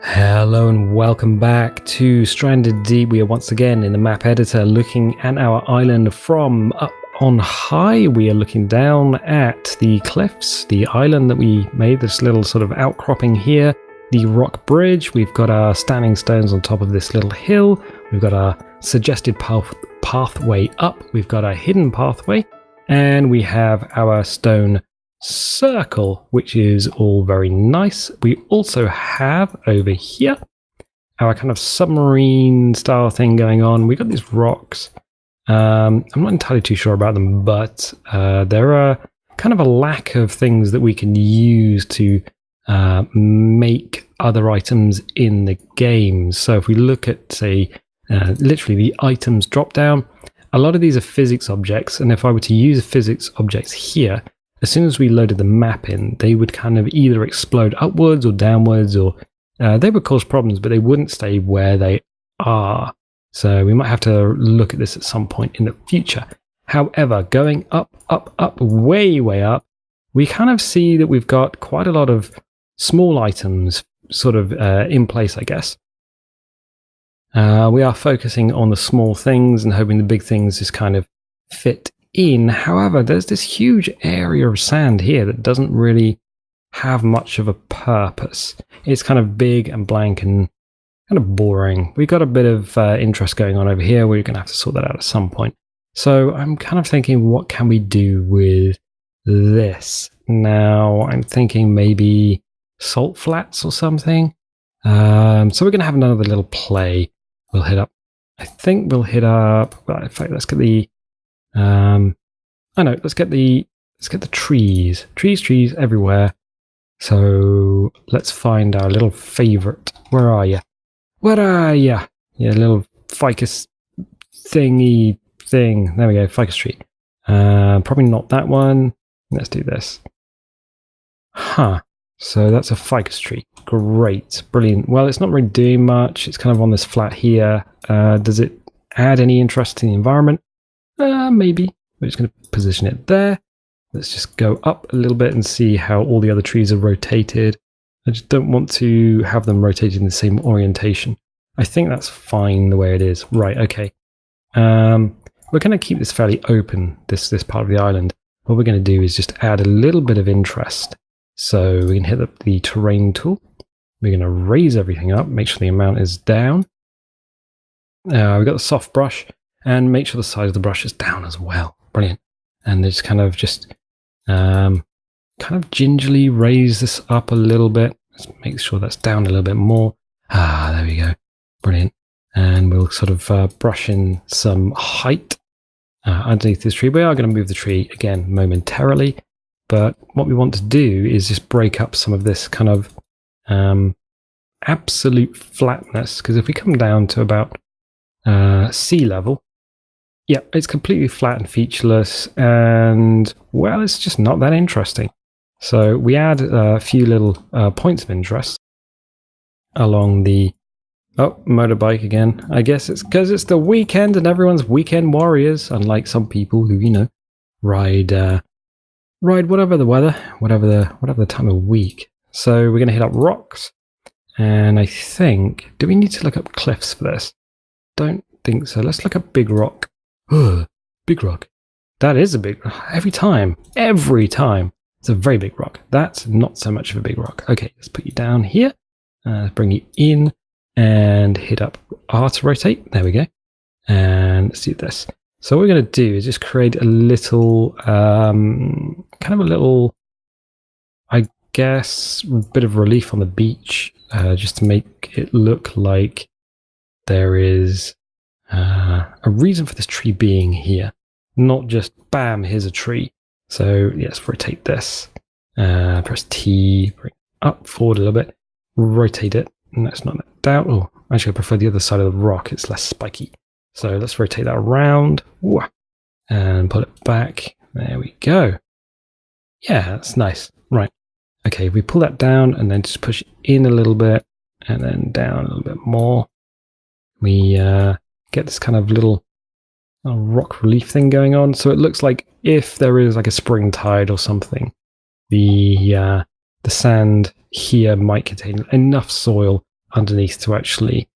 Hello and welcome back to Stranded Deep. We are once again in the map editor looking at our island from up on high. We are looking down at the cliffs, the island that we made, this little sort of outcropping here, the rock bridge. We've got our standing stones on top of this little hill. We've got our suggested pathway up. We've got our hidden pathway, and we have our stone circle, which is all very nice. We also have over here our kind of submarine style thing going on. We got these rocks. I'm not entirely too sure about them, but there are kind of a lack of things that we can use to make other items in the game. So if we look at, say, literally the items drop down, a lot of these are physics objects, and if I were to use physics objects here, as soon as we loaded the map in, they would kind of either explode upwards or downwards, or they would cause problems, but they wouldn't stay where they are. So we might have to look at this at some point in the future. However, going up, way, way up, we kind of see that we've got quite a lot of small items sort of in place, I guess. We are focusing on the small things and hoping the big things just kind of fit in. However, there's this huge area of sand here that doesn't really have much of a purpose. It's kind of big and blank and kind of boring. We've got a bit of interest going on over here. We're going to have to sort that out at some point. So I'm kind of thinking, what can we do with this? Now, I'm thinking maybe salt flats or something. So we're going to have another little play. We'll hit up, I think we'll hit up, well, in fact, let's get the let's get the trees everywhere. So let's find our little favorite. Where are you? Yeah, little ficus thingy thing. There we go, ficus tree. Probably not that one. Let's do this. So that's a ficus tree. Great, brilliant. Well, it's not really doing much. It's kind of on this flat here. Does it add any interest to the environment? Maybe. We're just going to position it there. Let's just go up a little bit and see how all the other trees are rotated. I just don't want to have them rotated in the same orientation. I think that's fine the way it is. Right, okay. We're going to keep this fairly open, this part of the island. What we're going to do is just add a little bit of interest. So we can hit up the terrain tool. We're going to raise everything up, make sure the amount is down. We've got the soft brush. And make sure the size of the brush is down as well. Brilliant. And just kind of gingerly raise this up a little bit. Let's make sure that's down a little bit more. There we go. Brilliant. And we'll sort of brush in some height underneath this tree. We are going to move the tree again momentarily. But what we want to do is just break up some of this kind of absolute flatness. Because if we come down to about sea level, yeah, it's completely flat and featureless, and, well, it's just not that interesting. So we add a few little points of interest along the... Oh, motorbike again. I guess it's because it's the weekend and everyone's weekend warriors, unlike some people who, ride whatever the weather, whatever the time of week. So we're going to hit up rocks, and I think... Do we need to look up cliffs for this? Don't think so. Let's look up big rock. Big rock. That is a big rock. Every time. It's a very big rock. That's not so much of a big rock. Okay, let's put you down here. Bring you in and hit up R to rotate. There we go. And let's do this. So what we're going to do is just create a little, I guess, bit of relief on the beach, just to make it look like there is a reason for this tree being here, not just bam, here's a tree. So let's rotate this, press T, bring it up forward a little bit, rotate it, and let's knock that down. Oh, actually I prefer the other side of the rock, it's less spiky. So let's rotate that around and pull it back. There we go. Yeah, that's nice. Right. Okay, we pull that down and then just push it in a little bit and then down a little bit more. We get this kind of little rock relief thing going on. So it looks like if there is like a spring tide or something, the sand here might contain enough soil underneath to actually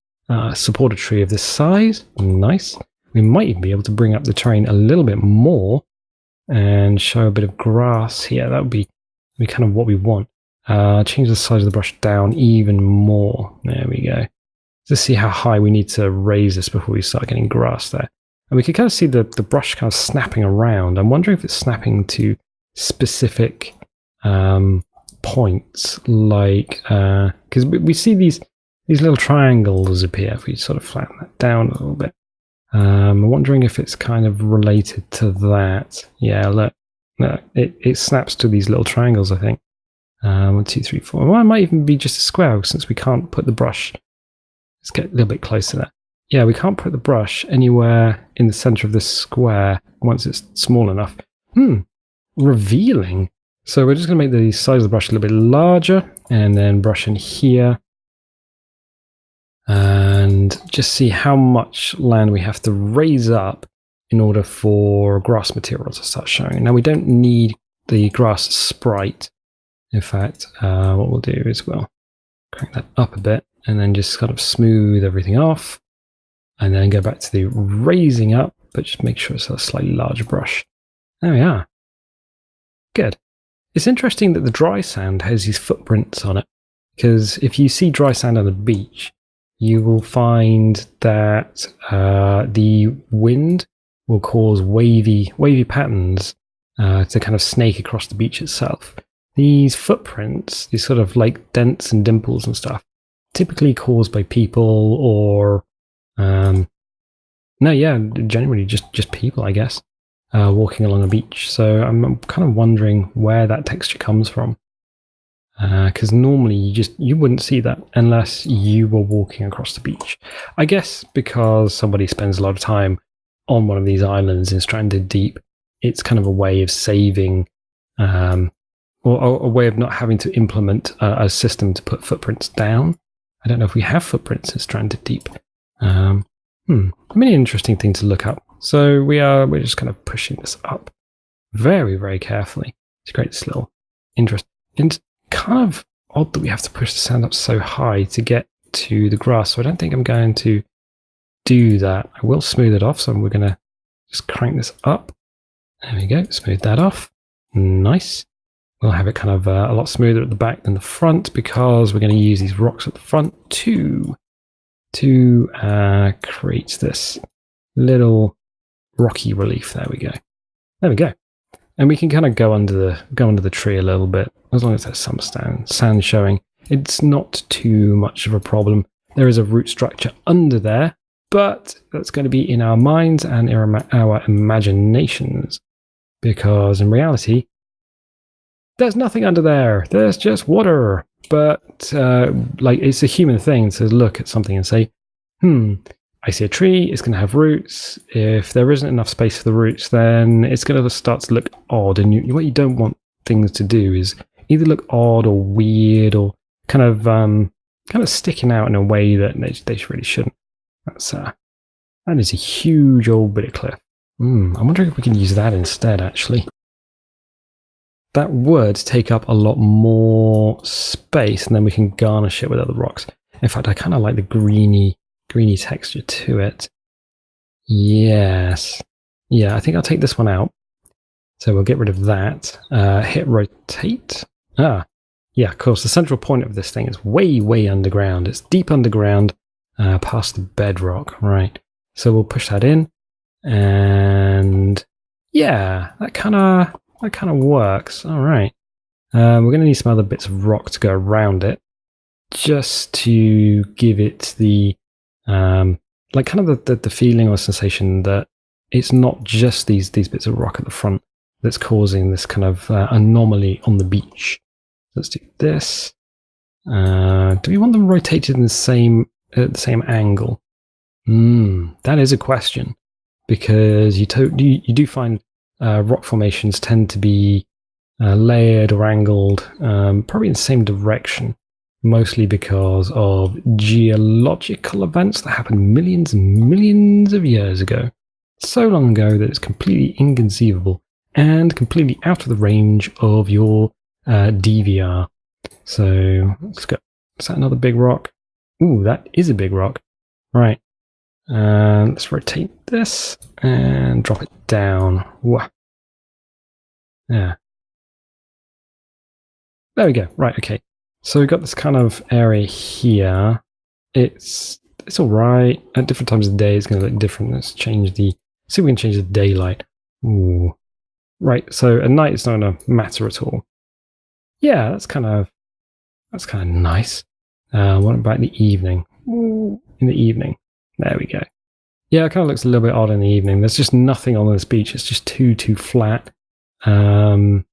support a tree of this size. Nice. We might even be able to bring up the terrain a little bit more and show a bit of grass here. That would be kind of what we want. Change the size of the brush down even more. There we go. Let's see how high we need to raise this before we start getting grass there. And we can kind of see the brush kind of snapping around. I'm wondering if it's snapping to specific points, like because we see these little triangles appear if we sort of flatten that down a little bit. I'm wondering if it's kind of related to that. Yeah, look, it snaps to these little triangles, I think. 1, 2, 3, 4. Well, it might even be just a square since we can't put the brush. Let's get a little bit closer there. Yeah, we can't put the brush anywhere in the center of this square once it's small enough. Revealing. So we're just going to make the size of the brush a little bit larger and then brush in here. And just see how much land we have to raise up in order for grass material to start showing. Now we don't need the grass sprite. In fact, what we'll do is we'll crank that up a bit and then just kind of smooth everything off and then go back to the raising up, but just make sure it's a slightly larger brush. There we are. Good. It's interesting that the dry sand has these footprints on it, because if you see dry sand on the beach, you will find that the wind will cause wavy patterns to kind of snake across the beach itself. These footprints, these sort of like dents and dimples and stuff, typically caused by people or generally just people, I guess, walking along a beach. So I'm kind of wondering where that texture comes from. Because normally you wouldn't see that unless you were walking across the beach. I guess because somebody spends a lot of time on one of these islands in Stranded Deep, it's kind of a way of saving, or a way of not having to implement a system to put footprints down. I don't know if we have footprints in Stranded Deep. Many interesting thing to look up. So we're just kind of pushing this up very, very carefully to create this little interest. And kind of odd that we have to push the sand up so high to get to the grass, so I don't think I'm going to do that. I will smooth it off, so we're going to just crank this up. There we go, smooth that off. Nice. We'll have it kind of a lot smoother at the back than the front, because we're going to use these rocks at the front to create this little rocky relief. There we go. There we go. And we can kind of go under the tree a little bit, as long as there's some sand showing. It's not too much of a problem. There is a root structure under there, but that's going to be in our minds and in our imaginations, because in reality, there's nothing under there. There's just water. But it's a human thing to look at something and say, I see a tree, it's going to have roots. If there isn't enough space for the roots, then it's going to start to look odd. And what you don't want things to do is either look odd or weird or kind of sticking out in a way that they really shouldn't. That is a huge old bit of cliff. I'm wondering if we can use that instead, actually. That would take up a lot more space, and then we can garnish it with other rocks. In fact, I kind of like the greeny texture to it. Yes. Yeah, I think I'll take this one out. So we'll get rid of that. Hit rotate. Yeah, of course, the central point of this thing is way, way underground. It's deep underground, past the bedrock. Right. So we'll push that in. And yeah, that kind of works. All right. We're going to need some other bits of rock to go around it, just to give it the the feeling or sensation that it's not just these bits of rock at the front that's causing this kind of anomaly on the beach. Let's do this. Do we want them rotated in the same angle? That is a question, because you do find rock formations tend to be layered or angled, probably in the same direction, mostly because of geological events that happened millions and millions of years ago. So long ago that it's completely inconceivable and completely out of the range of your DVR. So let's go. Is that another big rock? Ooh, that is a big rock. Right. Let's rotate this and drop it down. Whoa. Yeah. There we go. Right, okay. So we've got this kind of area here. It's all right. At different times of the day, it's going to look different. Let's change the... See if we can change the daylight. Ooh. Right, so at night it's not going to matter at all. Yeah, that's kind of nice. What about in the evening? Ooh, in the evening. There we go. Yeah, it kind of looks a little bit odd in the evening. There's just nothing on this beach. It's just too flat. Okay,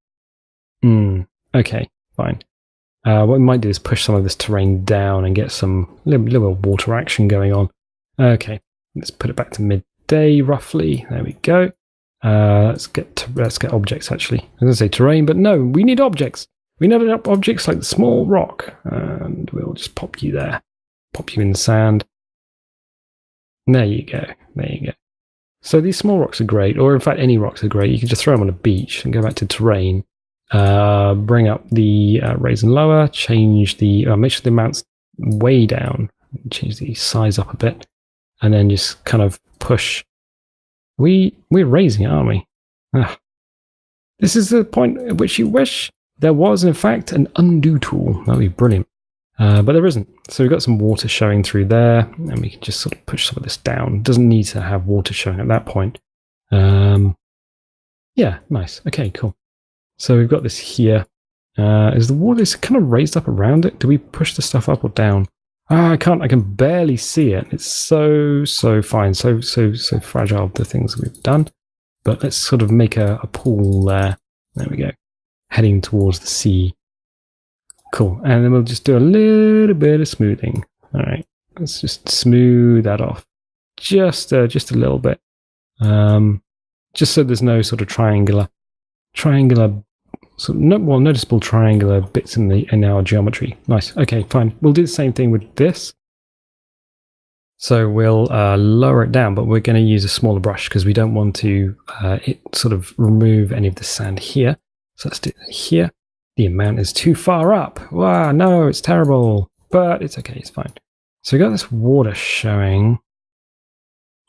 fine. What we might do is push some of this terrain down and get some little bit of water action going on. Okay, let's put it back to midday roughly. There we go. Let's get objects actually. I was going to say terrain, but no, we need objects. We need objects like the small rock, and we'll just pop you there. Pop you in the sand. There you go. There you go. So these small rocks are great, or in fact any rocks are great. You can just throw them on a beach and go back to terrain. Bring up the raise and lower. Change the make sure the amount's way down. Change the size up a bit, and then just kind of push. We're raising it, aren't we? This is the point at which you wish there was, in fact, an undo tool. That'd be brilliant. But there isn't. So we've got some water showing through there, and we can just sort of push some of this down. Doesn't need to have water showing at that point. Yeah, nice. Okay, cool. So we've got this here. Is the water kind of raised up around it? Do we push the stuff up or down? I can't. I can barely see it. It's so fine, so fragile, the things we've done. But let's sort of make a pool there. There we go. Heading towards the sea. Cool. And then we'll just do a little bit of smoothing. All right. Let's just smooth that off. Just a little bit. Just so there's no sort of triangular noticeable triangular bits in our geometry. Nice. Okay, fine. We'll do the same thing with this. So we'll lower it down, but we're going to use a smaller brush because we don't want to sort of remove any of the sand here. So let's do it here. The amount is too far up. Wow, no, it's terrible. But it's okay, it's fine. So we got this water showing.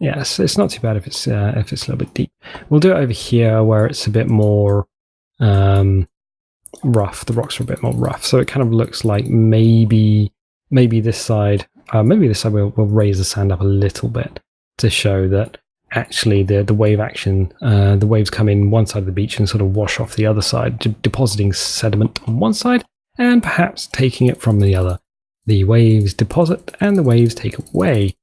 Yes, it's not too bad if it's a little bit deep. We'll do it over here where it's a bit more rough. The rocks are a bit more rough, so it kind of looks like maybe this side. Maybe this side we'll raise the sand up a little bit to show that actually the wave action, the waves come in one side of the beach and sort of wash off the other side, depositing sediment on one side and perhaps taking it from the other. The waves deposit and the waves take away.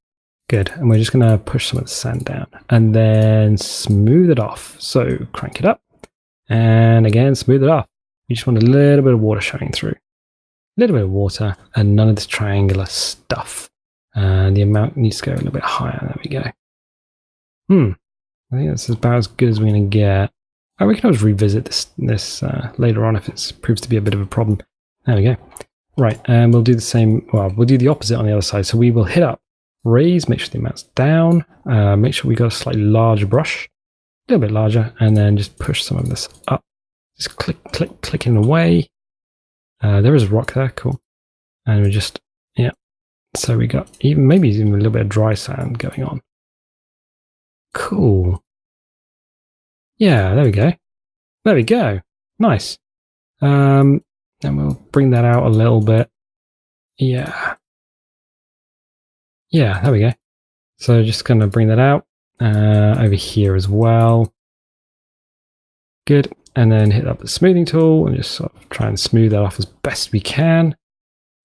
Good. And we're just going to push some of the sand down and then smooth it off. So crank it up and again smooth it off. You just want a little bit of water showing through. A little bit of water and none of this triangular stuff. And the amount needs to go a little bit higher. There we go. I think that's about as good as we're going to get. Oh, we can always revisit this later on if it proves to be a bit of a problem. There we go. Right, and we'll do the same. Well, we'll do the opposite on the other side. So we will hit up, raise, make sure the amount's down, make sure we got a slightly larger brush, a little bit larger, and then just push some of this up. Just clicking away. There is a rock there, cool. And we just, yeah. So we got maybe even a little bit of dry sand going on. Cool. Yeah, there we go. There we go. Nice. And we'll bring that out a little bit. Yeah. Yeah, there we go. So just going to bring that out over here as well. Good. And then hit up the smoothing tool and just sort of try and smooth that off as best we can.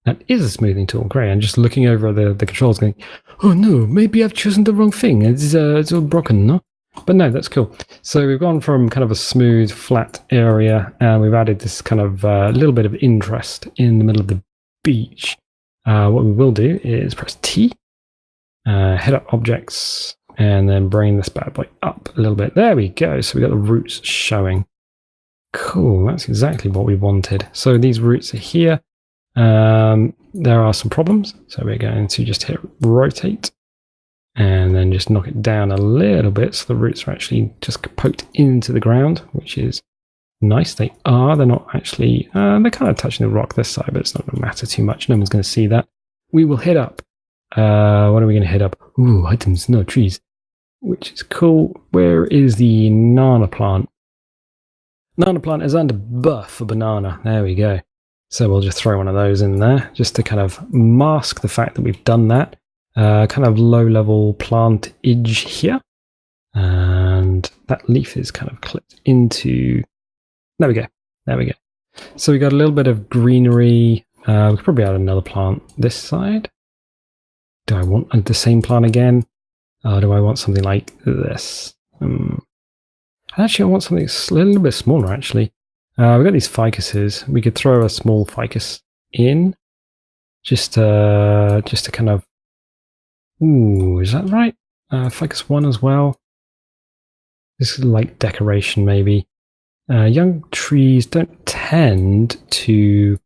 That is a smoothing tool. Great. I'm just looking over the controls going, oh no, maybe I've chosen the wrong thing. It's all broken, no? But no, that's cool. So we've gone from kind of a smooth, flat area, and we've added this kind of little bit of interest in the middle of the beach. What we will do is press T, hit up objects, and then bring this bad boy up a little bit. There we go. So we got the roots showing. Cool. That's exactly what we wanted. So these roots are here. There are some problems. So we're going to just hit rotate and then just knock it down a little bit so the roots are actually just poked into the ground, which is nice. They're not actually, they're kind of touching the rock this side, but it's not going to matter too much. No one's going to see that. we will hit up. What are we going to hit up? Ooh, items, no trees. Which is cool. Where is the nana plant? Nana plant is under buff for banana. There we go. So we'll just throw one of those in there just to kind of mask the fact that we've done that. Kind of low-level plantage here. And that leaf is kind of clipped into... There we go. There we go. So we got a little bit of greenery. We could probably add another plant this side. Do I want the same plant again? Or do I want something like this? Actually, I want something a little bit smaller, actually. We've got these ficuses. We could throw a small ficus in. Just to kind of... Ooh, is that right? Ficus 1 as well. This is like decoration, maybe. Young trees don't tend to...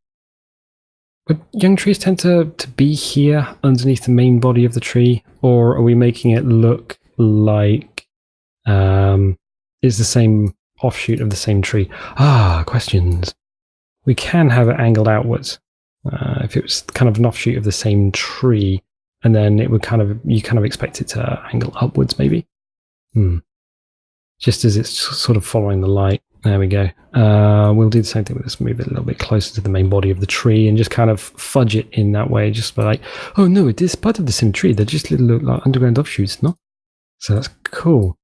Would young trees tend to be here underneath the main body of the tree? Or are we making it look like it's the same offshoot of the same tree? Questions. We can have it angled outwards. If it was kind of an offshoot of the same tree, and then it would you kind of expect it to angle upwards, maybe. Just as it's sort of following the light. There we go. We'll do the same thing with this. Move it a little bit closer to the main body of the tree and just kind of fudge it in that way. Just like, oh no, it is part of the same tree. They're just little like underground offshoots, no? So that's cool.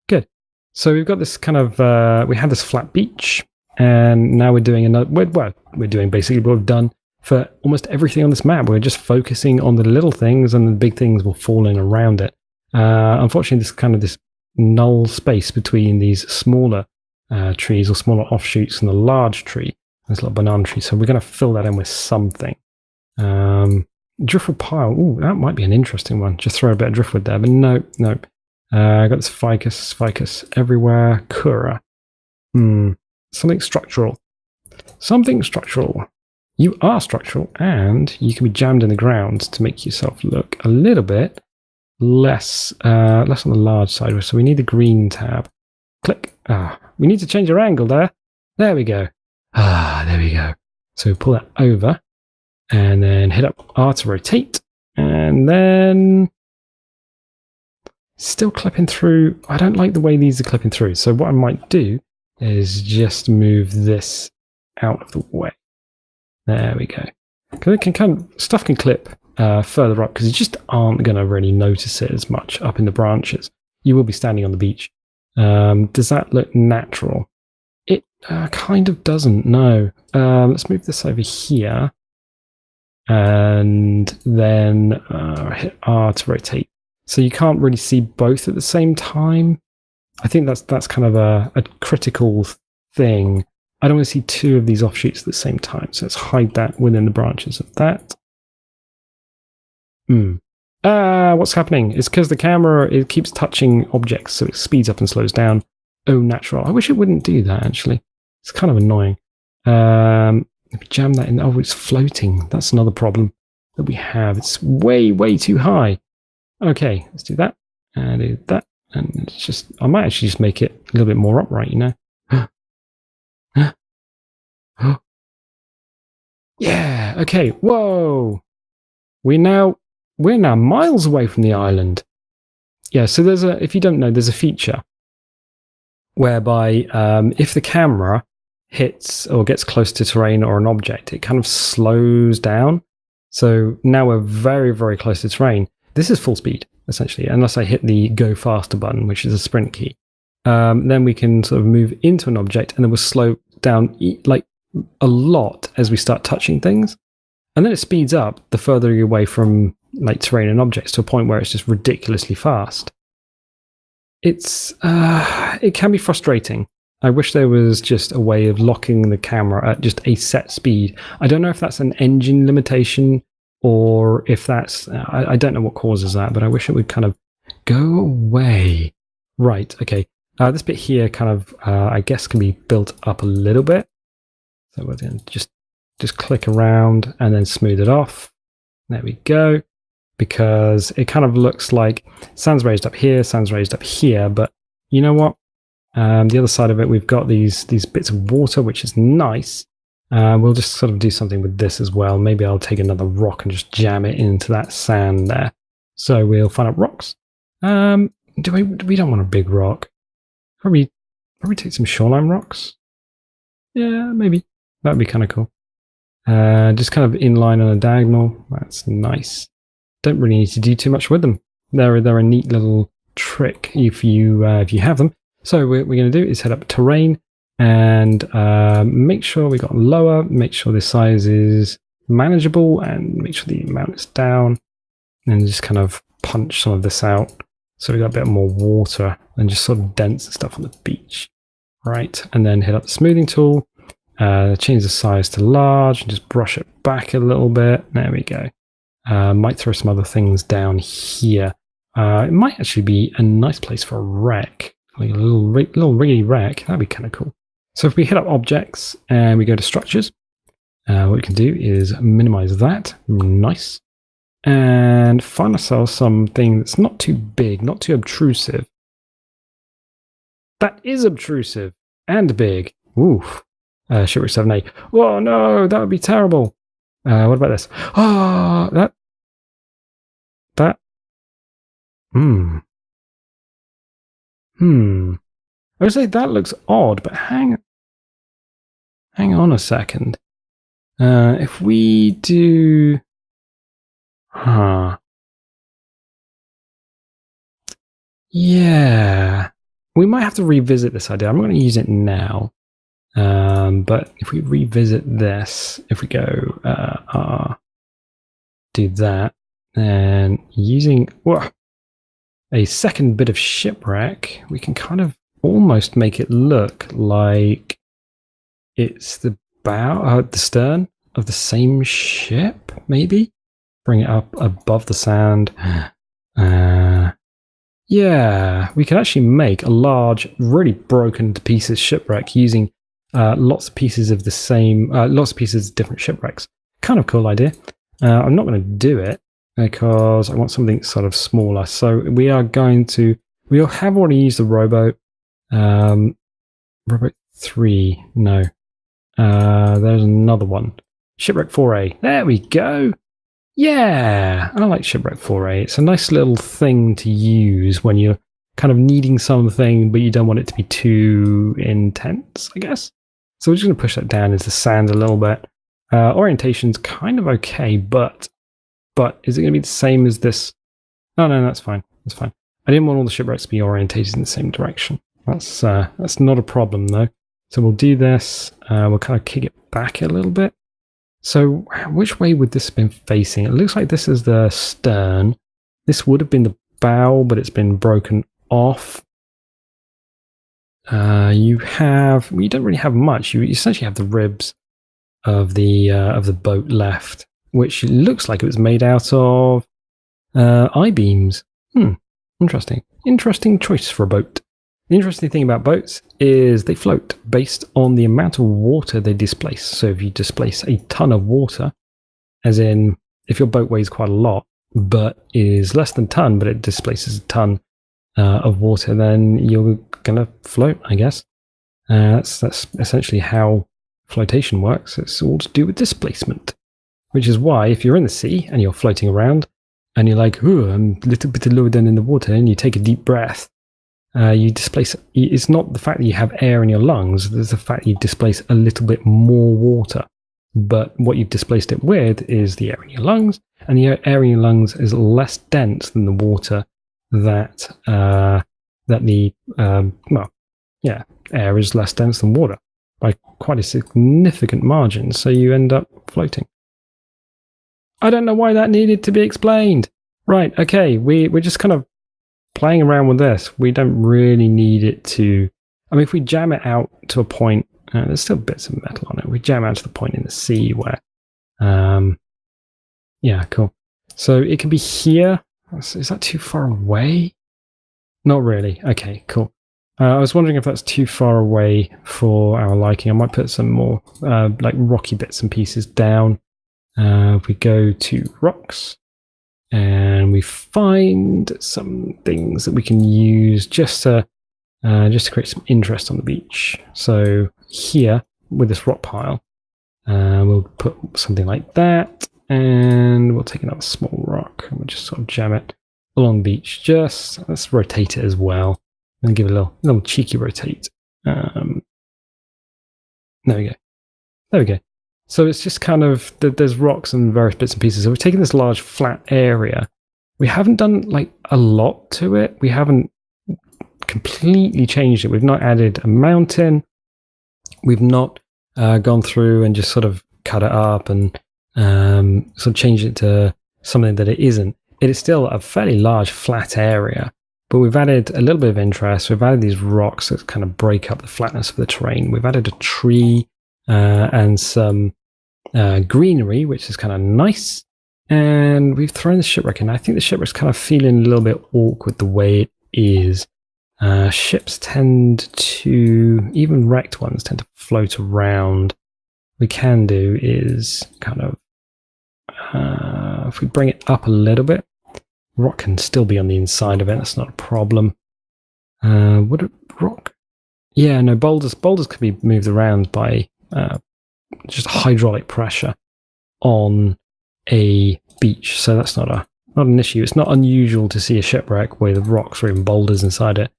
Good. So we've got this kind of, we had this flat beach, and now we're doing another, we're doing basically what we've done for almost everything on this map. We're just focusing on the little things, and the big things will fall in around it. Unfortunately, this null space between these smaller trees or smaller offshoots and the large tree, this little banana tree. So we're going to fill that in with something. Driftwood pile. Ooh, that might be an interesting one. Just throw a bit of driftwood there, but no. I got this ficus everywhere. Kura. Something structural. Something structural. You are structural, and you can be jammed in the ground to make yourself look a little bit less on the large side. So we need the green tab. Click. We need to change our angle there. There we go. There we go. So pull that over, and then hit up R to rotate, and then still clipping through. I don't like the way these are clipping through. So what I might do is just move this out of the way. There we go. Because it can stuff can clip further up, because you just aren't going to really notice it as much up in the branches. You will be standing on the beach. Does that look natural? It kind of doesn't, no. Let's move this over here, and then hit R to rotate. So you can't really see both at the same time. I think that's kind of a critical thing. I don't want to see two of these offshoots at the same time, so let's hide that within the branches of that. What's happening? It's because the camera, it keeps touching objects, so it speeds up and slows down. Oh, natural. I wish it wouldn't do that, actually. It's kind of annoying. If we jam that in, oh, it's floating. That's another problem that we have. It's way, way too high. Okay, let's do that. And do that. And it's just, I might actually just make it a little bit more upright, you know? Yeah, okay, whoa! We're now miles away from the island. Yeah, so if you don't know, there's a feature whereby if the camera hits or gets close to terrain or an object, it kind of slows down. So now we're very, very close to terrain. This is full speed, essentially, unless I hit the go faster button, which is a sprint key. Then we can sort of move into an object, and then we'll slow down like a lot as we start touching things. And then it speeds up the further you're away from like terrain and objects, to a point where it's just ridiculously fast. It can be frustrating. I wish there was just a way of locking the camera at just a set speed. I don't know if that's an engine limitation, or if that's, I don't know what causes that, but I wish it would kind of go away. Right, okay. This bit here kind of, I guess, can be built up a little bit. So we're going to just click around and then smooth it off. There we go. Because it kind of looks like sun's raised up here, but you know what? The other side of it, we've got these bits of water, which is nice. We'll just sort of do something with this as well. Maybe I'll take another rock and just jam it into that sand there. So we'll find out rocks. We don't want a big rock. Probably take some shoreline rocks. Yeah, maybe. That'd be kind of cool. Just kind of inline on a diagonal. That's nice. Don't really need to do too much with them. They're a neat little trick if you have them. So what we're going to do is head up terrain and make sure we got lower. Make sure the size is manageable and make sure the amount is down. And just kind of punch some of this out. So we got a bit more water and just sort of dents and stuff on the beach. Right, and then hit up the smoothing tool. Change the size to large and just brush it back a little bit. There we go. Might throw some other things down here. It might actually be a nice place for a wreck, like a little riggedy wreck. That'd be kind of cool. So if we hit up objects and we go to structures, what we can do is minimize that. Nice. And find ourselves something that's not too big, not too obtrusive. That is obtrusive and big. Oof. Shipwreck 7A. Oh no, that would be terrible. What about this? Oh, that. I would say that looks odd, but hang on a second. If we do, yeah, we might have to revisit this idea. I'm not going to use it now. But if we revisit this, if we go do that, and using a second bit of shipwreck, we can kind of almost make it look like it's the bow, the stern of the same ship, maybe? Bring it up above the sand. Yeah, we could actually make a large, really broken to pieces shipwreck using lots of pieces of the same, lots of pieces of different shipwrecks. Kind of cool idea. I'm not going to do it because I want something sort of smaller. So we are going to, we have already used the rowboat. Rowboat 3, no. There's another one. Shipwreck 4A. There we go. Yeah, I like Shipwreck 4A. It's a nice little thing to use when you're kind of needing something, but you don't want it to be too intense, I guess. So we're just going to push that down into the sand a little bit. Orientation's kind of okay, but is it going to be the same as this? Oh, no, that's fine. That's fine. I didn't want all the shipwrecks to be orientated in the same direction. That's not a problem, though. So we'll do this. We'll kind of kick it back a little bit. So which way would this have been facing? It looks like this is the stern. This would have been the bow, but it's been broken off. You don't really have much. You essentially have the ribs of the boat left, which looks like it was made out of I-beams. Interesting. Interesting choice for a boat. The interesting thing about boats is they float based on the amount of water they displace. So if you displace a ton of water, as in if your boat weighs quite a lot, but is less than a ton, but it displaces a ton of water, then you're going to float, I guess. That's essentially how flotation works. It's all to do with displacement, which is why if you're in the sea and you're floating around and you're like, ooh, I'm a little bit lower than in the water, and you take a deep breath, you displace. It's not the fact that you have air in your lungs, there's the fact that you displace a little bit more water. But what you've displaced it with is the air in your lungs, and the air in your lungs is less dense than the water that air is less dense than water by quite a significant margin, so you end up floating. I don't know why that needed to be explained. Right, okay, we're just kind of playing around with this. We don't really need it to... I mean, if we jam it out to a point... there's still bits of metal on it. We jam out to the point in the sea where... yeah, cool. So it can be here. Is that too far away? Not really. Okay, cool. I was wondering if that's too far away for our liking. I might put some more like rocky bits and pieces down. If we go to rocks and we find some things that we can use just to create some interest on the beach. So here with this rock pile, We'll put something like that, and we'll take another small rock and we'll just sort of jam it along the beach. Let's rotate it as well and give it a little cheeky rotate. There we go. There we go. So it's just kind of, there's rocks and various bits and pieces. So we've taken this large flat area. We haven't done like a lot to it. We haven't completely changed it. We've not added a mountain. We've not gone through and just sort of cut it up and sort of changed it to something that it isn't. It is still a fairly large flat area, but we've added a little bit of interest. We've added these rocks that kind of break up the flatness of the terrain. We've added a tree and some greenery, which is kind of nice. And we've thrown the shipwreck in. I think the shipwreck's kind of feeling a little bit awkward the way it is. Ships tend to, even wrecked ones, tend to float around. What we can do is kind of, if we bring it up a little bit, rock can still be on the inside of it. That's not a problem. Would it rock? Yeah, no, boulders can be moved around by just hydraulic pressure on a beach, so that's not an issue. It's not unusual to see a shipwreck with rocks or even boulders inside it.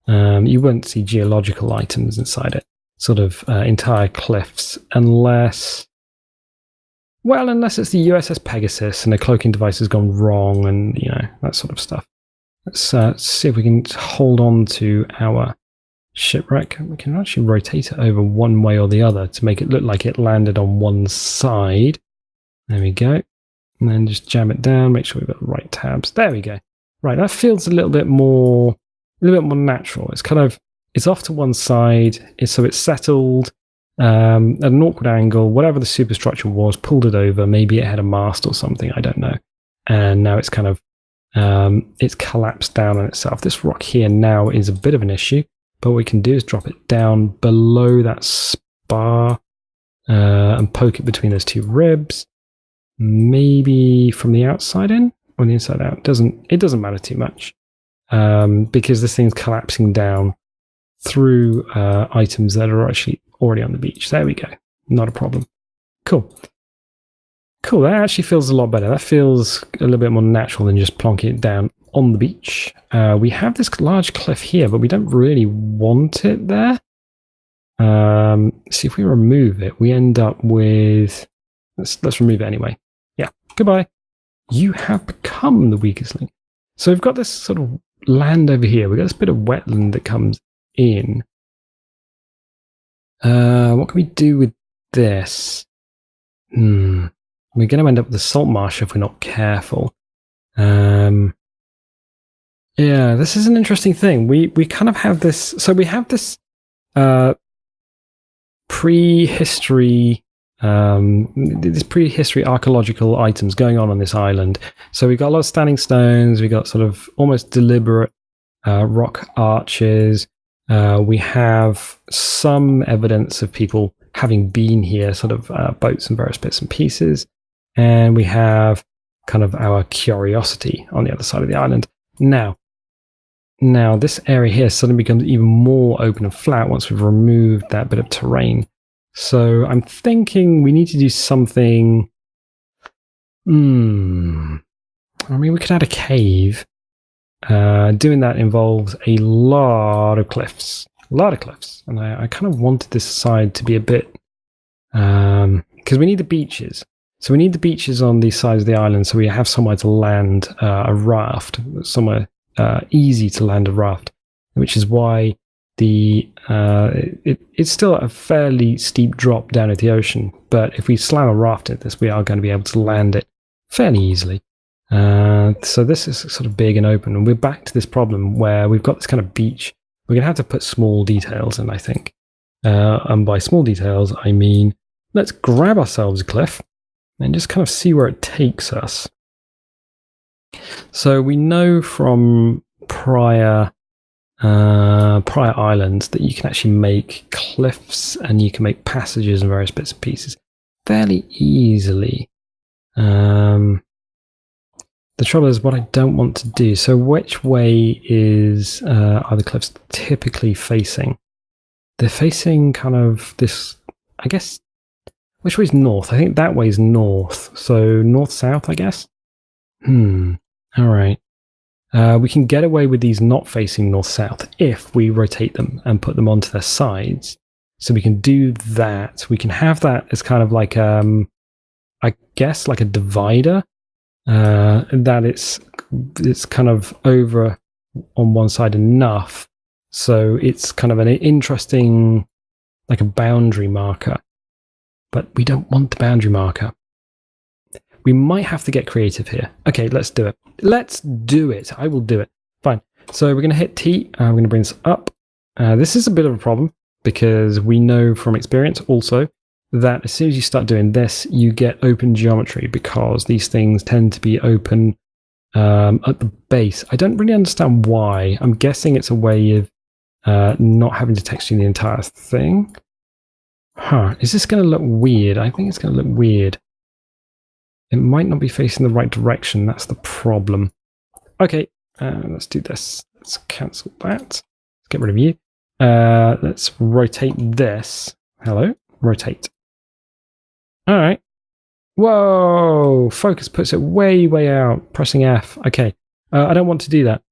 You won't see geological items inside it, sort of entire cliffs, unless it's the USS Pegasus and the cloaking device has gone wrong and, that sort of stuff. Let's see if we can hold on to our shipwreck. We can actually rotate it over one way or the other to make it look like it landed on one side. There we go. And then just jam it down, make sure we've got the right tabs. There we go. Right, that feels a little bit more natural. It's off to one side, so it's settled at an awkward angle. Whatever the superstructure was, pulled it over. Maybe it had a mast or something, I don't know. And now it's kind of, it's collapsed down on itself. This rock here now is a bit of an issue, but what we can do is drop it down below that spar and poke it between those two ribs. Maybe from the outside in or the inside out. It doesn't matter too much because this thing's collapsing down through items that are actually already on the beach. There we go. Not a problem. Cool. That actually feels a lot better. That feels a little bit more natural than just plonking it down on the beach. We have this large cliff here, but we don't really want it there. See, if we remove it, we end up with... Let's remove it anyway. Yeah, goodbye. You have become the weakest link. So we've got this sort of land over here. We've got this bit of wetland that comes in. What can we do with this? We're going to end up with a salt marsh if we're not careful. Yeah, this is an interesting thing. We kind of have this... So we have this prehistory archaeological items going on this island. So we've got a lot of standing stones, we got sort of almost deliberate rock arches. We have some evidence of people having been here, sort of boats and various bits and pieces. And we have kind of our curiosity on the other side of the island. Now this area here suddenly becomes even more open and flat once we've removed that bit of terrain. So I'm thinking we need to do something. I mean, we could add a cave. Doing that involves a lot of cliffs. And I kind of wanted this side to be a bit... because we need the beaches. So we need the beaches on these sides of the island so we have somewhere to land a raft. Somewhere easy to land a raft. Which is why it's still a fairly steep drop down at the ocean, but if we slam a raft at this, we are going to be able to land it fairly easily. So this is sort of big and open, and we're back to this problem where we've got this kind of beach. We're going to have to put small details in, I think. And by small details, I mean, let's grab ourselves a cliff and just kind of see where it takes us. So we know from prior islands that you can actually make cliffs and you can make passages and various bits and pieces fairly easily. The trouble is what I don't want to do. So which way are the cliffs typically facing? They're facing kind of this, I guess, Which way is north? I think that way is north. So north-south, I guess? All right. We can get away with these not facing north-south if we rotate them and put them onto their sides. So we can do that. We can have that as kind of like, I guess, like a divider. That it's kind of over on one side enough. So it's kind of an interesting, like a boundary marker. But we don't want the boundary marker. We might have to get creative here. Okay, let's do it. Let's do it. I will do it. Fine. So we're going to hit T. I'm going to bring this up. This is a bit of a problem because we know from experience also that as soon as you start doing this, you get open geometry because these things tend to be open at the base. I don't really understand why. I'm guessing it's a way of not having to texture the entire thing. Is this going to look weird? I think it's going to look weird. It might not be facing the right direction. That's the problem. Okay, let's do this. Let's cancel that. Let's get rid of you. Let's rotate this. Hello? Rotate. All right. Whoa! Focus puts it way, way out. Pressing F. Okay. I don't want to do that.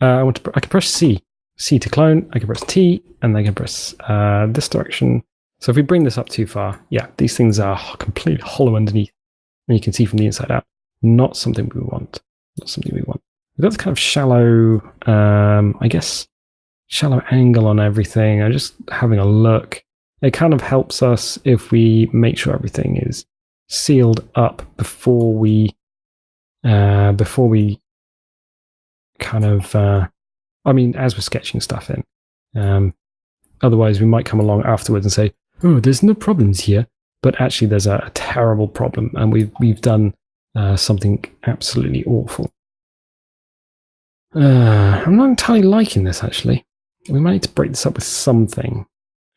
I can press C. C to clone. I can press T, and then I can press this direction. So if we bring this up too far, yeah, these things are completely hollow underneath. And you can see from the inside out. Not something we want. Not something we want. We've got this kind of shallow, I guess, shallow angle on everything. I'm just having a look. It kind of helps us if we make sure everything is sealed up before we kind of, I mean, as we're sketching stuff in. Otherwise, we might come along afterwards and say, oh, there's no problems here. But actually, there's a terrible problem, and we've done something absolutely awful. I'm not entirely liking this, actually. We might need to break this up with something.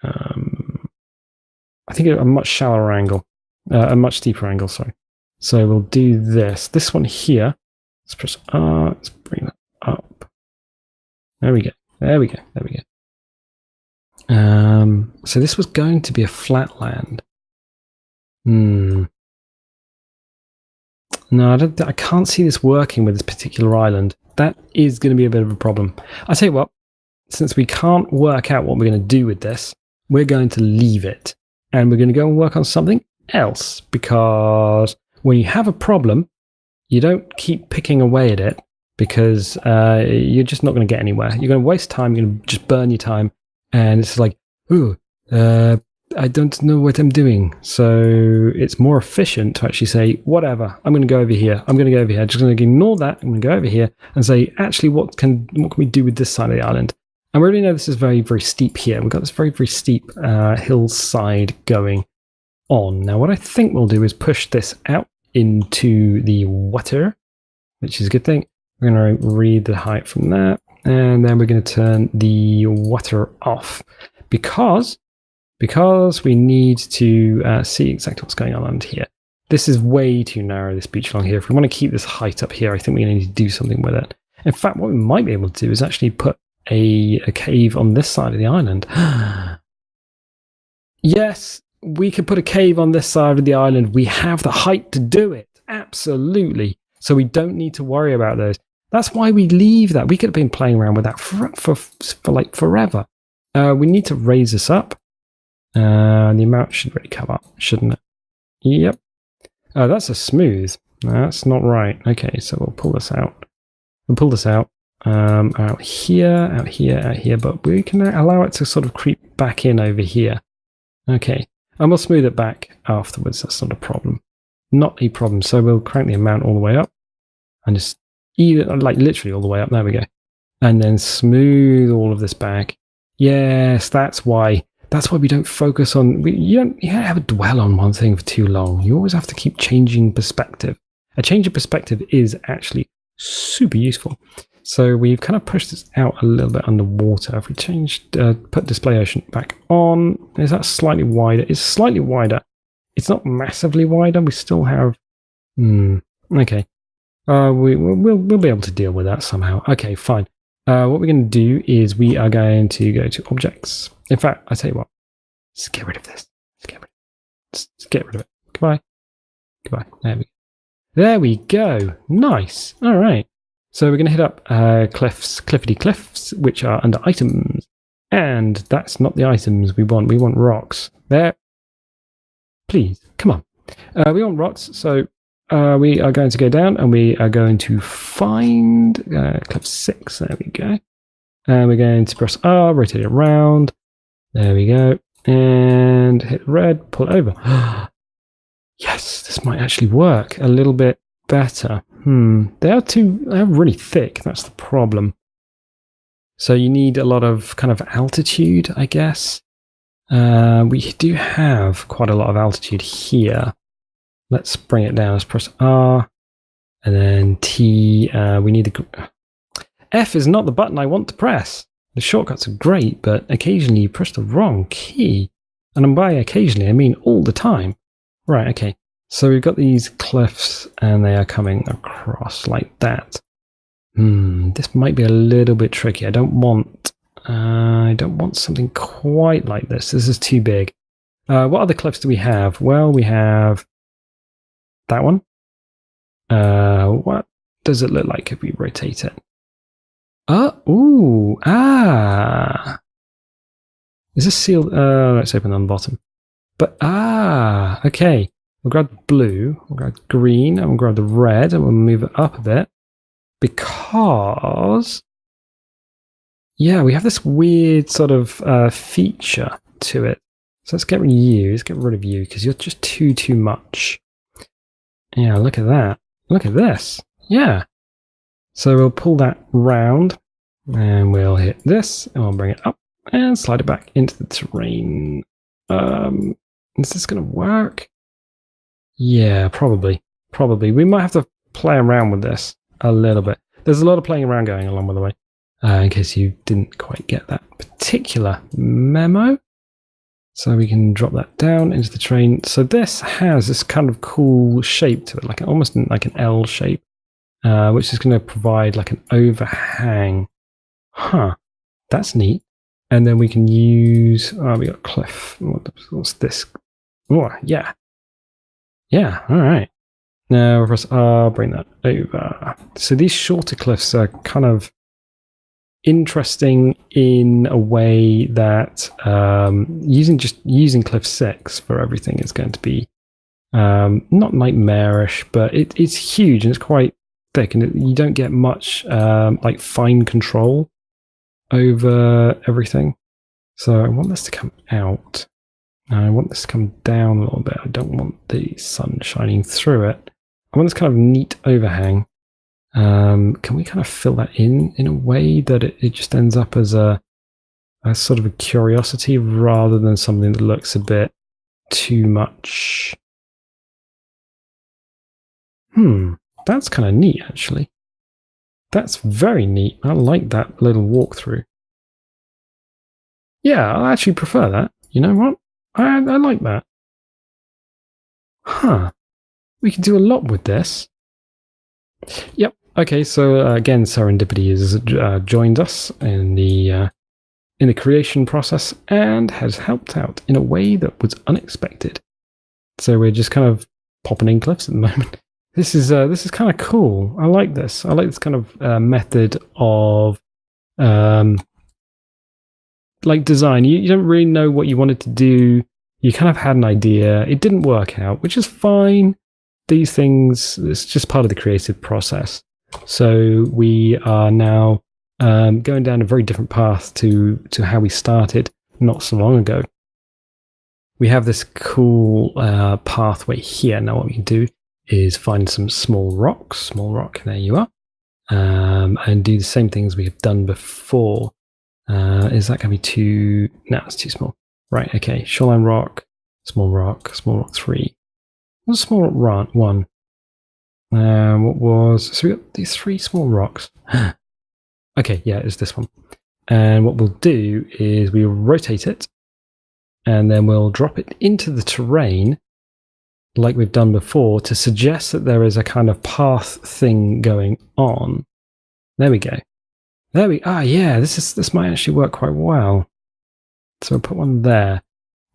I think a much shallower angle, a much steeper angle, sorry. So we'll do this. This one here, let's press R, let's bring that up. There we go, there we go, there we go. So this was going to be a flat land. No, I can't see this working with this particular island. That is going to be a bit of a problem. I tell you what, since we can't work out what we're going to do with this, we're going to leave it. And we're going to go and work on something else. Because when you have a problem, you don't keep picking away at it. Because you're just not going to get anywhere. You're going to waste time, you're going to just burn your time. And it's like, ooh, I don't know what I'm doing. So it's more efficient to actually say, whatever, I'm going to go over here. I'm going to go over here. I'm just going to ignore that. I'm going to go over here and say, actually, what can we do with this side of the island? And we already know this is very, very steep here. We've got this very, very steep hillside going on. Now, what I think we'll do is push this out into the water, which is a good thing. We're going to read the height from that. And then we're going to turn the water off because we need to see exactly what's going on under here. This is way too narrow, this beach along here. If we want to keep this height up here, I think we need to do something with it. In fact, what we might be able to do is actually put a cave on this side of the island. Yes, we could put a cave on this side of the island. We have the height to do it. Absolutely. So we don't need to worry about those. That's why we leave that. We could have been playing around with that for like forever. We need to raise this up. The amount should really come up, shouldn't it? Yep. Oh, that's a smooth. That's not right. Okay, so we'll pull this out. We'll pull this out. Out here, out here, out here. But we can allow it to sort of creep back in over here. Okay. And we'll smooth it back afterwards. That's not a problem. Not a problem. So we'll crank the amount all the way up. And just even, like literally all the way up. There we go. And then smooth all of this back. Yes, that's why. That's why we don't focus on, you don't have to dwell on one thing for too long. You always have to keep changing perspective. A change of perspective is actually super useful. So we've kind of pushed this out a little bit underwater. If we put display ocean back on, is that slightly wider? It's slightly wider. It's not massively wider. We still have, okay. We'll be able to deal with that somehow. Okay, fine. What we're going to do is we are going to go to objects. In fact, I tell you what, let's get rid of this. Let's get rid of it. Let's get rid of it. Goodbye. Goodbye. There we go. Nice. All right. So we're going to hit up cliffity cliffs, which are under items. And that's not the items we want. We want rocks. There. Please, come on. We want rocks. So we are going to go down and we are going to find cliff 6. There we go. And we're going to press R, rotate it around. There we go. And hit red, pull it over. Yes, this might actually work a little bit better. They're really thick. That's the problem. So you need a lot of kind of altitude, I guess. We do have quite a lot of altitude here. Let's bring it down. Let's press R. And then T. We need the... F is not the button I want to press. The shortcuts are great, but occasionally you press the wrong key. And by occasionally, I mean all the time. Right, okay. So we've got these cliffs, and they are coming across like that. This might be a little bit tricky. I don't want something quite like this. This is too big. What other cliffs do we have? Well, we have that one. What does it look like if we rotate it? Is this sealed? Let's open on the bottom. But, okay. We'll grab the blue, we'll grab the green, and we'll grab the red, and we'll move it up a bit. Because, yeah, we have this weird sort of feature to it. So let's get rid of you. Let's get rid of you, because you're just too much. Yeah, look at that. Look at this. Yeah. So we'll pull that round, and we'll hit this, and we'll bring it up, and slide it back into the terrain. Is this going to work? Yeah, probably. We might have to play around with this a little bit. There's a lot of playing around going along by the way, in case you didn't quite get that particular memo. So we can drop that down into the terrain. So this has this kind of cool shape to it, like almost like an L shape, which is going to provide like an overhang. That's neat. And then we can use, we got cliff. What's this? Oh, yeah. Yeah, all right. Now press R, bring that over. So these shorter cliffs are kind of interesting in a way that using cliff 6 for everything is going to be not nightmarish, but it's huge and it's quite thick, and you don't get much like fine control over everything. So I want this to come out. I want this to come down a little bit. I don't want the sun shining through it. I want this kind of neat overhang. Can we kind of fill that in a way that it just ends up as a sort of a curiosity rather than something that looks a bit too much? That's kind of neat, actually. That's very neat. I like that little walkthrough. Yeah, I actually prefer that. You know what? I like that. We can do a lot with this. Yep. Okay, so again, serendipity has joined us in the creation process and has helped out in a way that was unexpected. So we're just kind of popping in cliffs at the moment. This is kind of cool. I like this. I like this kind of method of like design. You don't really know what you wanted to do. You kind of had an idea. It didn't work out, which is fine. These things, it's just part of the creative process. So we are now going down a very different path to how we started not so long ago. We have this cool pathway here. Now what we can do is find some small rocks. Small rock, there you are. And do the same things we have done before. Is that going to be too... No, it's too small. Right, okay. Shoreline rock, small rock 3. What's small rock 1? What was... So we got these 3 small rocks. Okay, yeah, it's this one. And what we'll do is we'll rotate it, and then we'll drop it into the terrain like we've done before to suggest that there is a kind of path thing going on. There we go. Yeah, this might actually work quite well. So we'll put one there.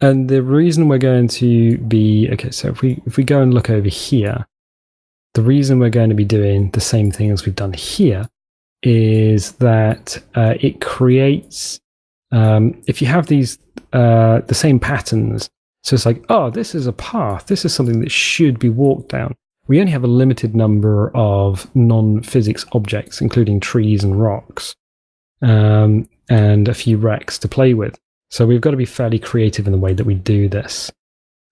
And the reason we're going to be... Okay, so if we go and look over here, the reason we're going to be doing the same thing as we've done here is that it creates... if you have these the same patterns, so it's like, oh, this is a path. This is something that should be walked down. We only have a limited number of non-physics objects, including trees and rocks, and a few wrecks to play with. So we've got to be fairly creative in the way that we do this,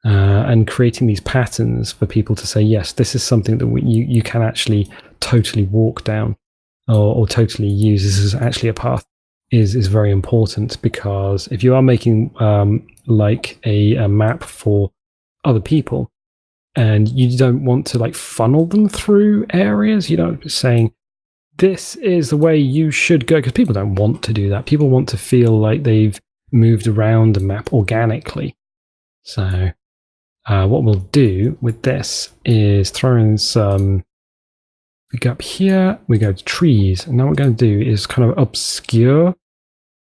and creating these patterns for people to say, yes, this is something that you can actually totally walk down or totally use. This is actually a path is very important, because if you are making like a map for other people and you don't want to like funnel them through areas, you know, saying, this is the way you should go, because people don't want to do that. People want to feel like they've moved around the map organically. So what we'll do with this is throw in some... We go up here, we go to trees, and now what we're going to do is kind of obscure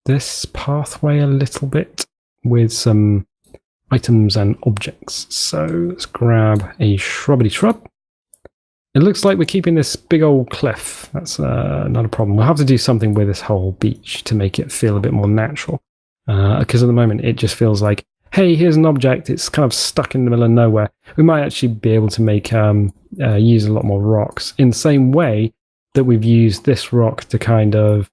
this pathway a little bit with some items and objects. So let's grab a shrubbity shrub. It looks like we're keeping this big old cliff. That's not a problem. We'll have to do something with this whole beach to make it feel a bit more natural. Because at the moment it just feels like, hey, here's an object. It's kind of stuck in the middle of nowhere. We might actually be able to make use a lot more rocks in the same way that we've used this rock to kind of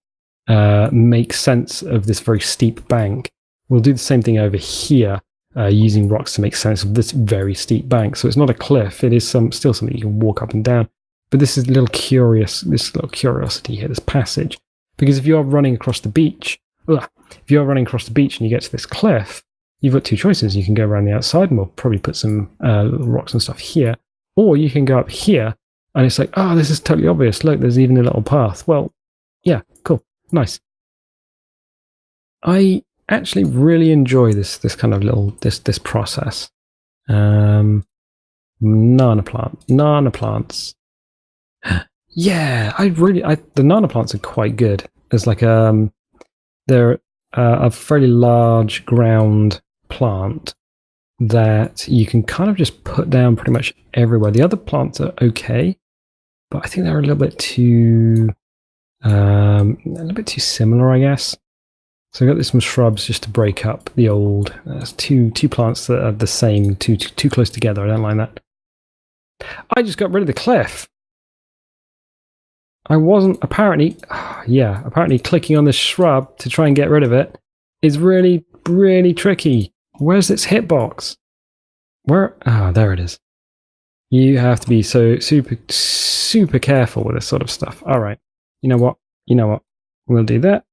make sense of this very steep bank. We'll do the same thing over here, using rocks to make sense of this very steep bank. So it's not a cliff. It is still something you can walk up and down. But this is a little curiosity here, this passage. Because if you are running across the beach, and you get to this cliff, you've got two choices. You can go around the outside, and we'll probably put some rocks and stuff here. Or you can go up here, and it's like, oh, this is totally obvious. Look, there's even a little path. Well, yeah, cool. Nice. I actually really enjoy this kind of this process. Nana plants. Yeah, the nana plants are quite good. There's like they're a fairly large ground plant that you can kind of just put down pretty much everywhere. The other plants are okay, but I think they're a little bit too similar, I guess. So I got some shrubs just to break up the old. There's two plants that are the same, too close together. I don't like that. I just got rid of the cliff. I wasn't apparently clicking on this shrub to try and get rid of it is really, really tricky. Where's its hitbox? Where? Ah, there it is. You have to be so super careful with this sort of stuff. All right. You know what? We'll do that.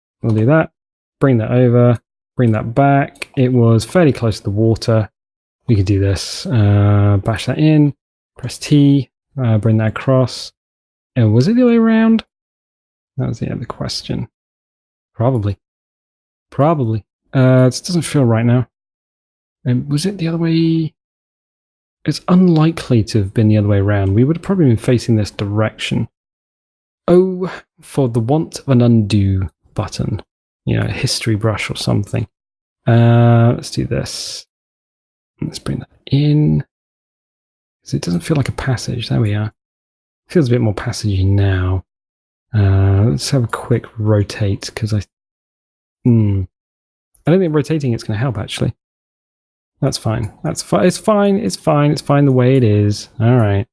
Bring that over. Bring that back. It was fairly close to the water. We could do this. Bash that in. Press T. Bring that across. And was it the other way around? That was the other question. Probably. It doesn't feel right now. And was it the other way? It's unlikely to have been the other way around. We would have probably been facing this direction. Oh, for the want of an undo button. You know, a history brush or something. Let's do this. Let's bring that in. Because it doesn't feel like a passage. There we are. Feels a bit more passagey now. Let's have a quick rotate, because I don't think rotating it's going to help, actually. That's fine. It's fine the way it is. All right.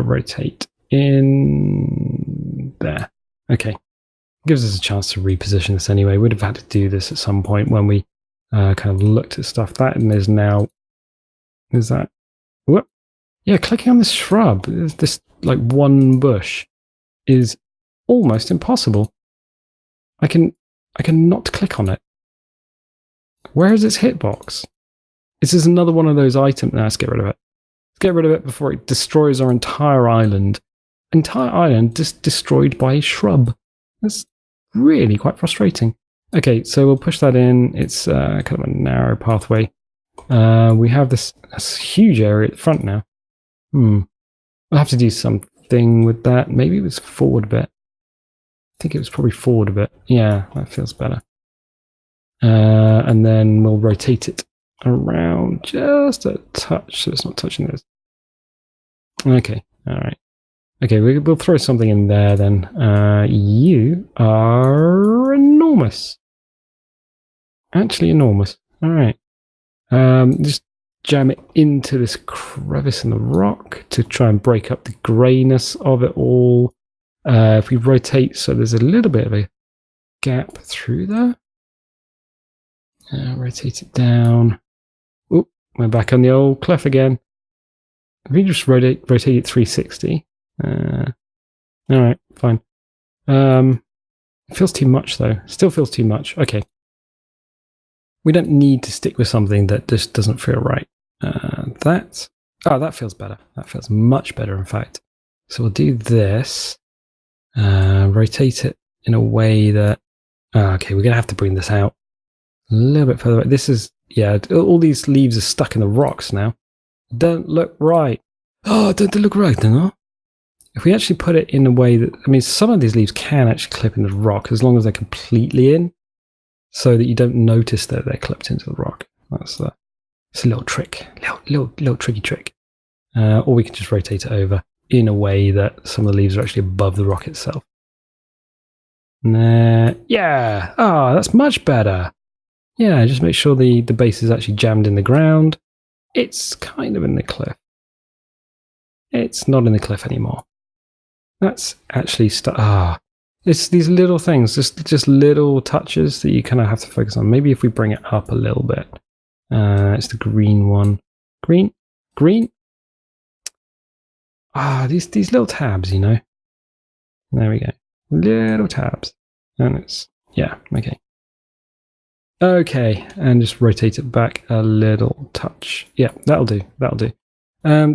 Rotate in there. Okay. Gives us a chance to reposition this anyway. We'd have had to do this at some point when we kind of looked at stuff. That and there's now... Is that... Whoop. Yeah, clicking on this shrub, this like one bush, is almost impossible. I can not click on it. Where is its hitbox? This is another one of those items. No, let's get rid of it. Let's get rid of it before it destroys our entire island. Entire island just destroyed by a shrub. That's really quite frustrating. Okay, so we'll push that in. It's kind of a narrow pathway. We have this huge area at the front now. We'll have to do something with that. Maybe it was forward a bit. I think it was probably forward a bit. Yeah, that feels better. And then we'll rotate it around just a touch so it's not touching this. Okay, all right. Okay, we'll throw something in there then. You are enormous. Actually enormous. All right. Just jam it into this crevice in the rock to try and break up the greyness of it all. If we rotate so there's a little bit of a gap through there. Rotate it down. Oop, we're back on the old cliff again. If we just rotate it 360. Alright, fine. It feels too much though. Still feels too much. Okay. We don't need to stick with something that just doesn't feel right. That feels better. That feels much better, in fact. So we'll do this. Rotate it in a way that... okay, we're going to have to bring this out a little bit further away. This is... yeah, all these leaves are stuck in the rocks now. Don't look right. Oh, don't look right, no? If we actually put it in a way that... I mean, some of these leaves can actually clip into the rock as long as they're completely in, so that you don't notice that they're clipped into the rock. It's a little trick. Little tricky trick. Or we can just rotate it over in a way that some of the leaves are actually above the rock itself. Yeah! Oh, that's much better! Yeah, just make sure the base is actually jammed in the ground. It's kind of in the cliff. It's not in the cliff anymore. That's actually it's these little things, just little touches that you kind of have to focus on. Maybe if we bring it up a little bit. It's the green one. Green. These little tabs, you know. There we go. Little tabs. And it's, yeah, okay. Okay, and just rotate it back a little touch. Yeah, that'll do.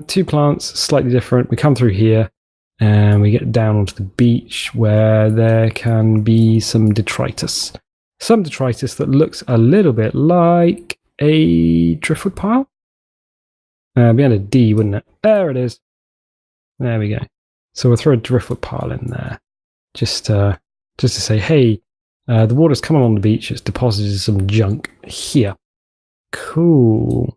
Two plants, slightly different. We come through here. And we get down onto the beach where there can be some detritus. Some detritus that looks a little bit like a driftwood pile. It'd be a D, wouldn't it? There it is. There we go. So we'll throw a driftwood pile in there. Just to say, hey, the water's come along the beach. It's deposited some junk here. Cool.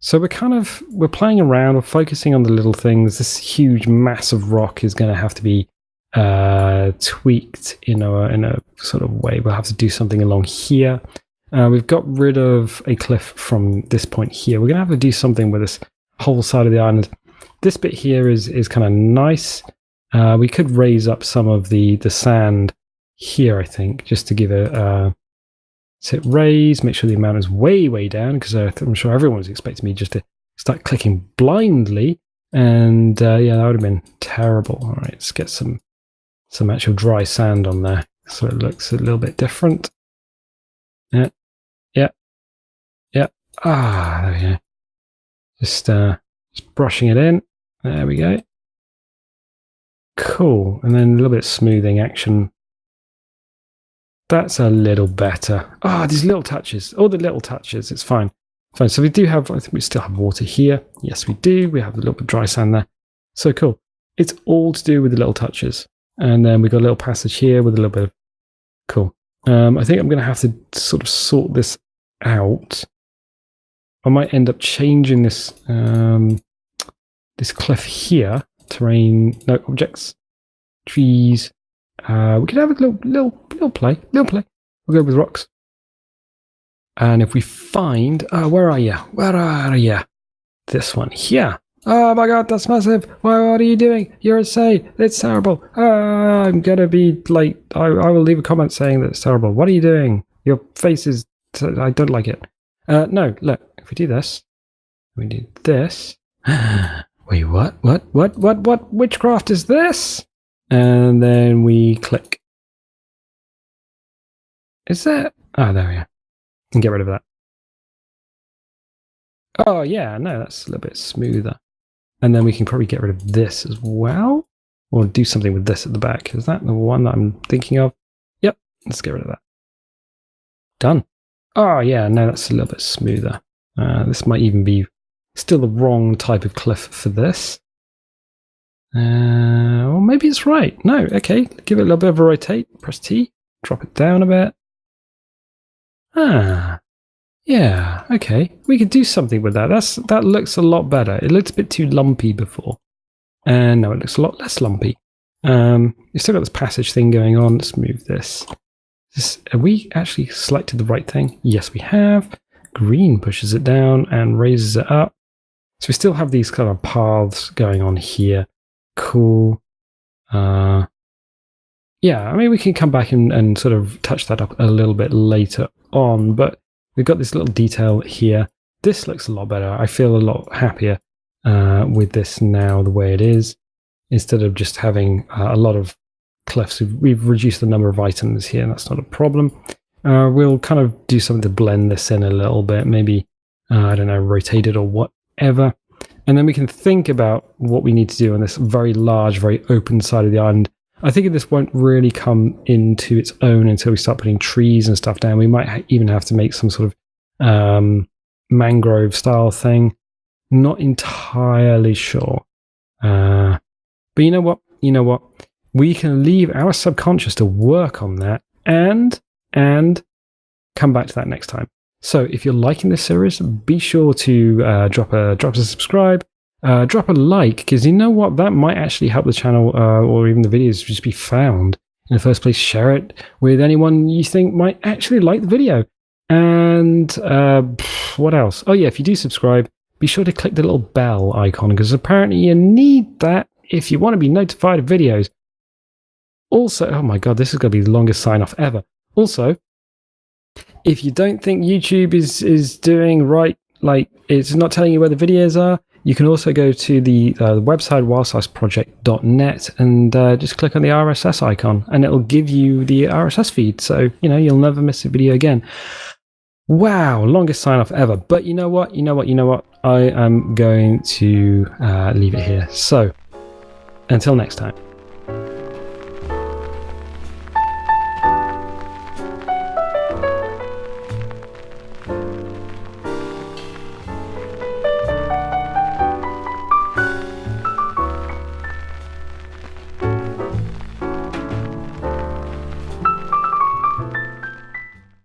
So we're playing around, we're focusing on the little things. This huge mass of rock is going to have to be tweaked in a sort of way. We'll have to do something along here. We've got rid of a cliff from this point here. We're going to have to do something with this whole side of the island. This bit here is kind of nice. We could raise up some of the sand here, I think, just to give it hit raise, make sure the amount is way down, because I'm sure everyone was expecting me just to start clicking blindly, and yeah, that would have been terrible. All right, let's get some actual dry sand on there so it looks a little bit different. Yeah. There we go. Just brushing it in. There we go. Cool, and then a little bit of smoothing action. That's a little better. These little touches. All the little touches. It's fine. Fine. So we do have, I think we still have water here. Yes, we do. We have a little bit of dry sand there. So cool. It's all to do with the little touches. And then we've got a little passage here with a little bit of, cool. I think I'm going to have to sort of sort this out. I might end up changing this, this cliff here. Terrain, no, objects, trees. We could have a little play. We'll go with rocks. And if we find... where are you? This one here. Oh my god, that's massive. What are you doing? You're insane. It's terrible. I'm going to be like... I will leave a comment saying that it's terrible. What are you doing? Your face is... I don't like it. No, look. If we do this... We do this... Wait, what? What witchcraft is this? And then we click. Is that? Oh, there we are. And get rid of that. Oh, yeah, no, that's a little bit smoother. And then we can probably get rid of this as well. Or do something with this at the back. Is that the one that I'm thinking of? Yep, let's get rid of that. Done. Oh, yeah, no, that's a little bit smoother. This might even be still the wrong type of cliff for this. Or maybe it's right. No, okay. Give it a little bit of a rotate. Press T. Drop it down a bit. Ah, yeah, okay. We could do something with that. That looks a lot better. It looked a bit too lumpy before. And now it looks a lot less lumpy. You've still got this passage thing going on. Let's move this. Have we actually selected the right thing? Yes, we have. Green pushes it down and raises it up. So we still have these kind of paths going on here. Cool. Yeah, I mean, we can come back and sort of touch that up a little bit later on, but we've got this little detail here. This looks a lot better. I feel a lot happier with this now the way it is, instead of just having a lot of cliffs. We've reduced the number of items here, and that's not a problem. We'll kind of do something to blend this in a little bit, maybe, I don't know, rotate it or whatever. And then we can think about what we need to do on this very large, very open side of the island. I think this won't really come into its own until we start putting trees and stuff down. We might even have to make some sort of mangrove style thing. Not entirely sure. But you know what? We can leave our subconscious to work on that and come back to that next time. So if you're liking this series, be sure to drop a subscribe. Drop a like, because you know what, that might actually help the channel or even the videos just be found in the first place. Share it with anyone you think might actually like the video. And what else? Oh yeah, if you do subscribe, be sure to click the little bell icon, because apparently you need that if you want to be notified of videos. Also, oh my god, this is going to be the longest sign off ever. Also, if you don't think YouTube is doing right, like it's not telling you where the videos are, you can also go to the website wildsizeproject.net and just click on the RSS icon, and it'll give you the RSS feed. So, you'll never miss a video again. Wow, longest sign off ever. But you know what? I am going to leave it here. So, until next time.